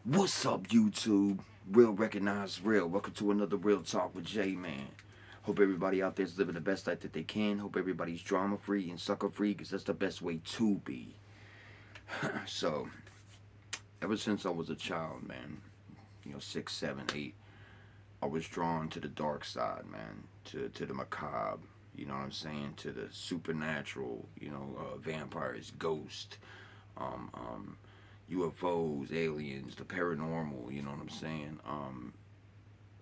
What's up, YouTube? Real recognize real. Welcome to another Real Talk with J Man. Hope everybody out there is living the best life that they can. Hope everybody's drama free and sucker free because that's the best way to be. So, ever since I was a child, man, 6, 7, 8, I was drawn to the dark side, man, to the macabre. You know what I'm saying? To the supernatural. Vampires, ghosts, um, um, UFOs, aliens, the paranormal. You know what I'm saying?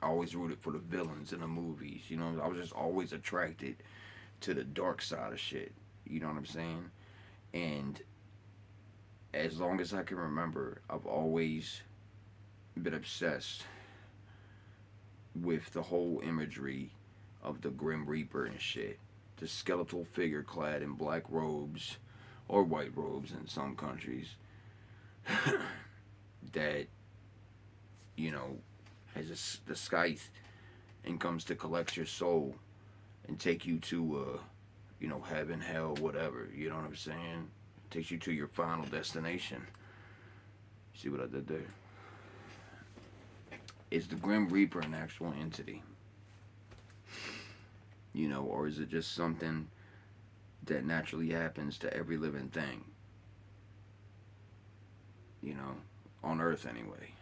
I always rooted for the villains in the movies. I was just always attracted to the dark side of shit. You know what I'm saying? And as long as I can remember, I've always been obsessed with the whole imagery of the Grim Reaper and shit. The skeletal figure clad in black robes or white robes in some countries that, you know, has the scythe and comes to collect your soul and take you to heaven, hell, whatever. You know what I'm saying? Takes you to your final destination. See what I did there? Is the Grim Reaper an actual entity? Or is it just something that naturally happens to every living thing? You know, on Earth anyway.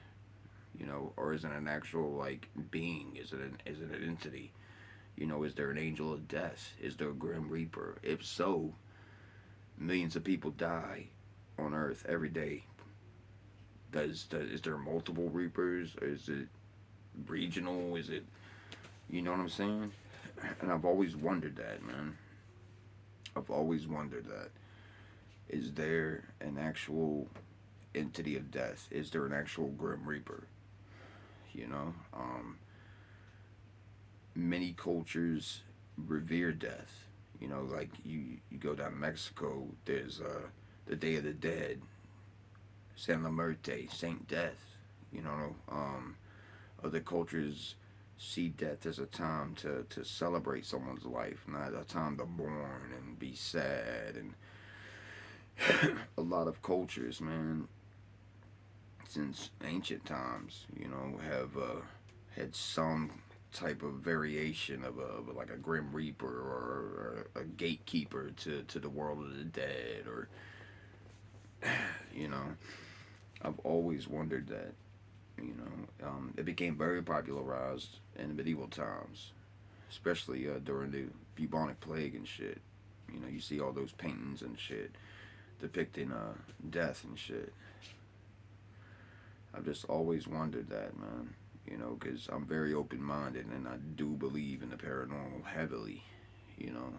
Or is it an actual like being? Is it an entity? Is there an angel of death? Is there a Grim Reaper? If so, millions of people die on Earth every day. Is there multiple Reapers? Is it regional? Is it, you know what I'm saying? And I've always wondered that, man. I've always wondered that. Is there an actual entity of death? Is there an actual Grim Reaper? You know, many cultures revere death. Like you go down to Mexico, there's the Day of the Dead, San La Muerte, Saint Death. Other cultures see death as a time to celebrate someone's life, not a time to mourn and be sad. And a lot of cultures, man, since ancient times, have had some type of variation of like a Grim Reaper or a gatekeeper to the world of the dead, or you know, I've always wondered that. It became very popularized in medieval times, especially during the bubonic plague and shit. You see all those paintings and shit depicting death and shit. I've just always wondered that, man. Because I'm very open minded and I do believe in the paranormal heavily, you know.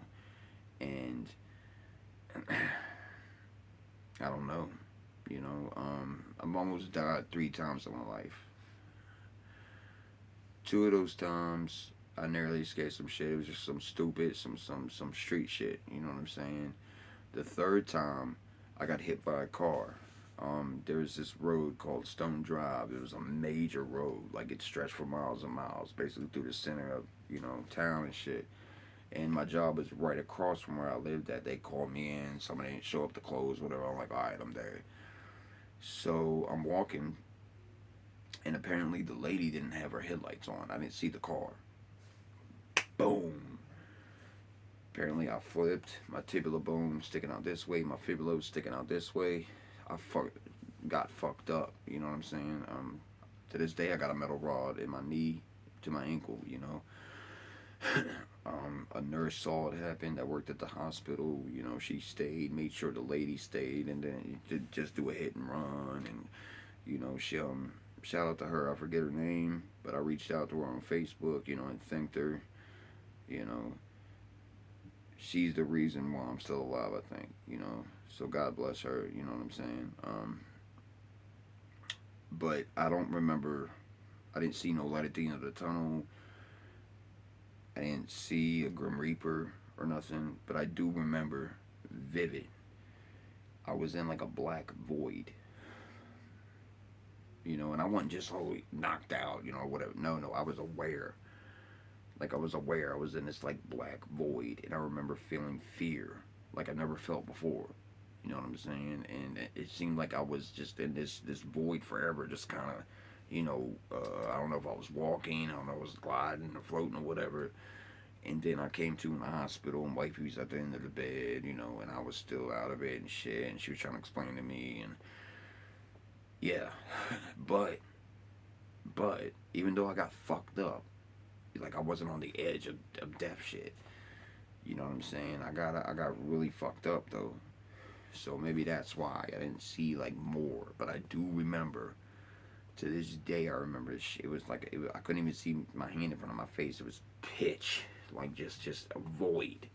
And I don't know, I've almost died 3 times in my life. 2 of those times, I narrowly escaped some shit. It was just some stupid, some street shit. You know what I'm saying? The third time, I got hit by a car. There was this road called Stone Drive. It was a major road, like it stretched for miles and miles, basically through the center of town and shit. And my job was right across from where I lived at. They called me in. Somebody didn't show up to close, whatever. I'm like, all right, I'm there. So I'm walking, and apparently the lady didn't have her headlights on. I didn't see the car. Boom. Apparently I flipped. My tibia bone sticking out this way. My fibula was sticking out this way. Got fucked up. You know what I'm saying? To this day, I got a metal rod in my knee to my ankle. A nurse saw it happen that worked at the hospital. She stayed, made sure the lady stayed, and then just do a hit and run. And she shout out to her. I forget her name, but I reached out to her on Facebook. And thanked her. You know, she's the reason why I'm still alive. I think. So God bless her. You know what I'm saying? But I don't remember. I didn't see no light at the end of the tunnel. I didn't see a Grim Reaper or nothing, but I do remember vivid. I was in like a black void, and I wasn't just wholly knocked out, or whatever. No, no, I was aware. Like I was aware I was in this like black void, and I remember feeling fear like I never felt before. You know what I'm saying? And it seemed like I was just in this void forever, just kind of, I don't know if I was walking, I don't know if I was gliding or floating or whatever. And then I came to in the hospital, and wifey was at the end of the bed, and I was still out of it and shit, and she was trying to explain to me, and yeah, but even though I got fucked up, like I wasn't on the edge of death shit. You know what I'm saying? I got really fucked up though. So maybe that's why I didn't see like more, but I do remember. To this day, I remember this shit. It was like I couldn't even see my hand in front of my face. It was pitch, like just a void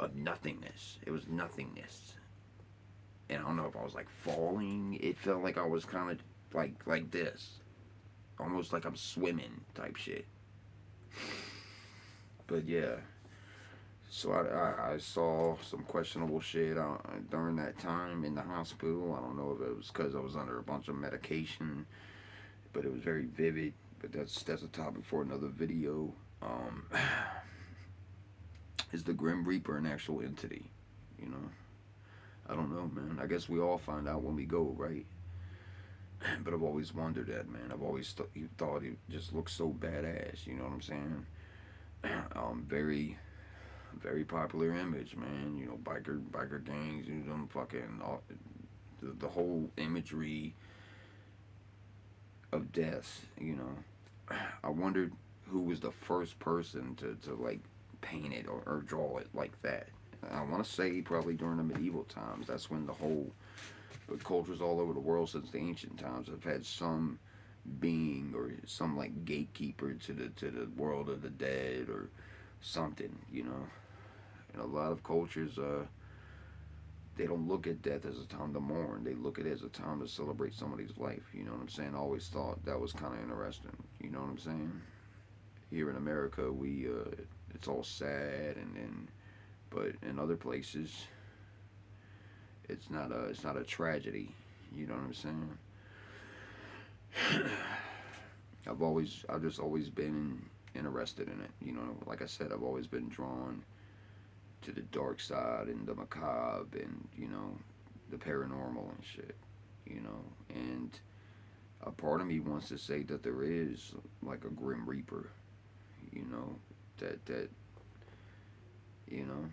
of nothingness. It was nothingness, and I don't know if I was like falling. It felt like I was kind of like this, almost like I'm swimming type shit. But yeah, so I saw some questionable shit during that time in the hospital. I don't know if it was because I was under a bunch of medication, but it was very vivid. But that's a topic for another video. Um, is the Grim Reaper an actual entity? You know, I don't know, man. I guess we all find out when we go, right? But I've always wondered that, man. I've always thought he just looked so badass. You know what I'm saying? Very, very popular image, man. Biker gangs. Them fucking the whole imagery of death. I wondered who was the first person to like paint it or draw it like that. I want to say probably during the medieval times. That's when the cultures all over the world since the ancient times have had some being or some like gatekeeper to the world of the dead or something. And a lot of cultures, they don't look at death as a time to mourn. They look at it as a time to celebrate somebody's life. You know what I'm saying? I always thought that was kind of interesting. You know what I'm saying? Here in America, we it's all sad, but in other places, it's not a tragedy. You know what I'm saying? I've just always been interested in it. Like I said, I've always been drawn to the dark side and the macabre and the paranormal and shit. And a part of me wants to say that there is like a grim reaper. You know that you know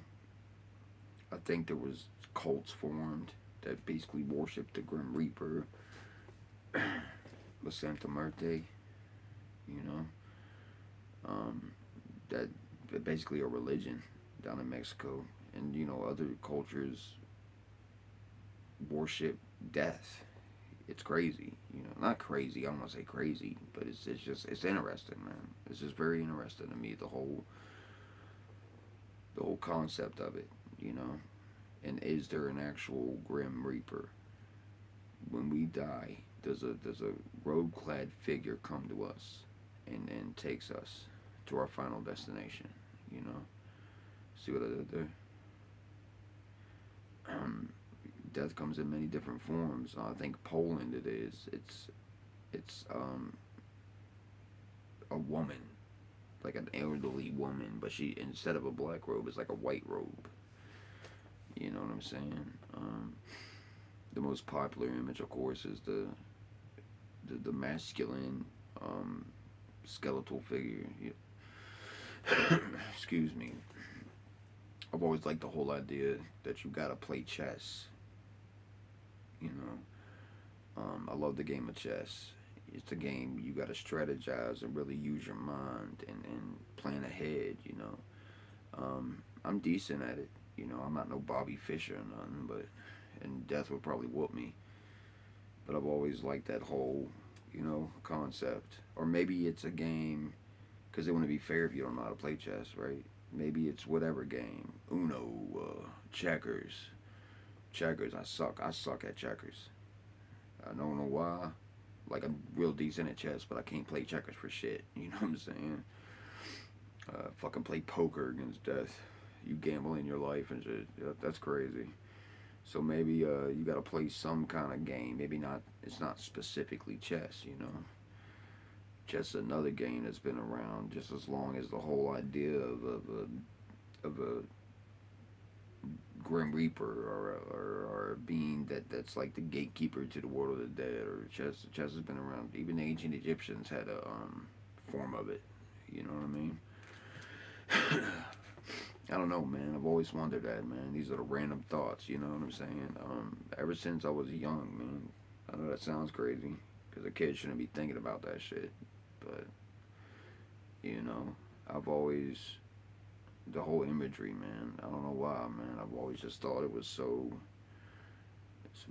I think there was cults formed that basically worshipped the grim reaper, La Santa Muerte. You know um, that basically a religion down in Mexico, and other cultures worship death. It's crazy, not crazy. I don't want to say crazy, but it's interesting, man. It's just very interesting to me the whole concept of it, you know. And is there an actual grim reaper? When we die, does a robe clad figure come to us and takes us to our final destination? You know. See what I did there? Um, Death comes in many different forms. I think Poland it is. It's a woman, like an elderly woman, but she instead of a black robe, it's like a white robe. You know what I'm saying? The most popular image, of course, is the masculine skeletal figure. Excuse me. I've always liked the whole idea that you gotta play chess. You know, I love the game of chess. It's a game you gotta strategize and really use your mind and plan ahead. I'm decent at it. I'm not no Bobby Fischer or nothing, but and death would probably whoop me. But I've always liked that whole, concept. Or maybe it's a game because it wouldn't be fair if you don't know how to play chess, right? Maybe it's whatever game. Uno, checkers. Checkers, I suck. I suck at checkers. I don't know why. Like, I'm real decent at chess, but I can't play checkers for shit. You know what I'm saying? Fucking play poker against death. You gamble in your life and shit. Yeah, that's crazy. So maybe you gotta play some kind of game. Maybe not. It's not specifically chess. Chess is another game that's been around just as long as the whole idea of a Grim Reaper or a being that's like the gatekeeper to the world of the dead, or chess has been around. Even the ancient Egyptians had a form of it. You know what I mean? I don't know, man. I've always wondered that, man. These are the random thoughts. You know what I'm saying? Ever since I was young, man. I know that sounds crazy because a kid shouldn't be thinking about that shit, but you know, I've always the whole imagery, man. I don't know why, man. I've always just thought it was so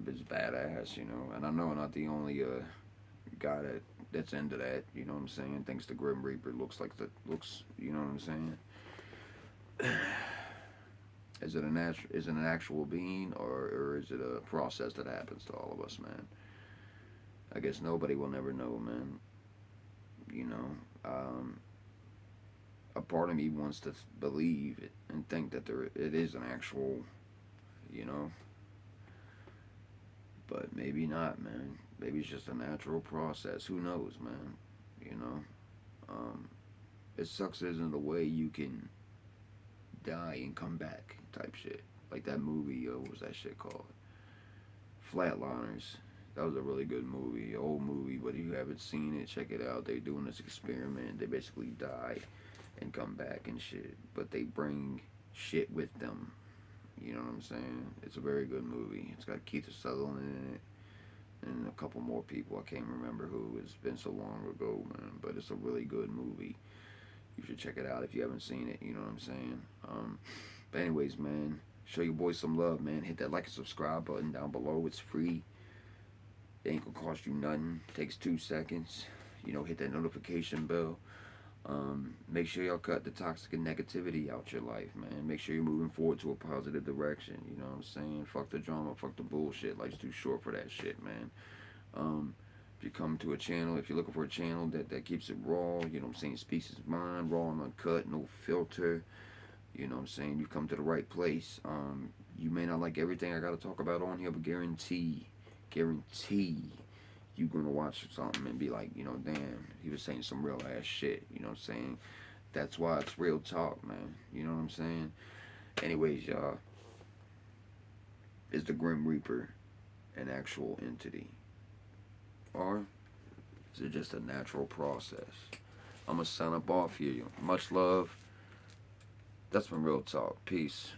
it's badass, you know. And I know I'm not the only guy that's into that. You know what I'm saying? Thinks the Grim Reaper looks. You know what I'm saying? Is it an actual being, or is it a process that happens to all of us, man? I guess nobody will never know, man. You know, a part of me wants to believe it and think that it is an actual, you know, but maybe not, man. Maybe it's just a natural process. Who knows, man? You know, um, it sucks isn't the way you can die and come back type shit. Like that movie, what was that shit called? Flatliners. That was a really good movie, old movie, but if you haven't seen it, check it out. They're doing this experiment. They basically die and come back and shit, but they bring shit with them. You know what I'm saying? It's a very good movie. It's got Keith Sutherland in it and a couple more people. I can't remember who. It's been so long ago, man, but it's a really good movie. You should check it out if you haven't seen it. You know what I'm saying? But anyways, man, show your boys some love, man. Hit that like and subscribe button down below. It's free. It ain't gonna cost you nothing. Takes 2 seconds. You know, hit that notification bell. Make sure y'all cut the toxic and negativity out your life, man. Make sure you're moving forward to a positive direction. You know what I'm saying? Fuck the drama, fuck the bullshit. Life's too short for that shit, man. If you come to a channel, if you're looking for a channel that keeps it raw, you know what I'm saying, speaks his mind, raw and uncut, no filter, you know what I'm saying, you come to the right place. You may not like everything I gotta talk about on here, but guarantee you gonna watch something and be like, you know, damn, he was saying some real ass shit, you know what I'm saying? That's why it's real talk, man. You know what I'm saying? Anyways, y'all, is the Grim Reaper an actual entity? Or is it just a natural process? I'm gonna sign up off here. Much love. That's been real talk. Peace.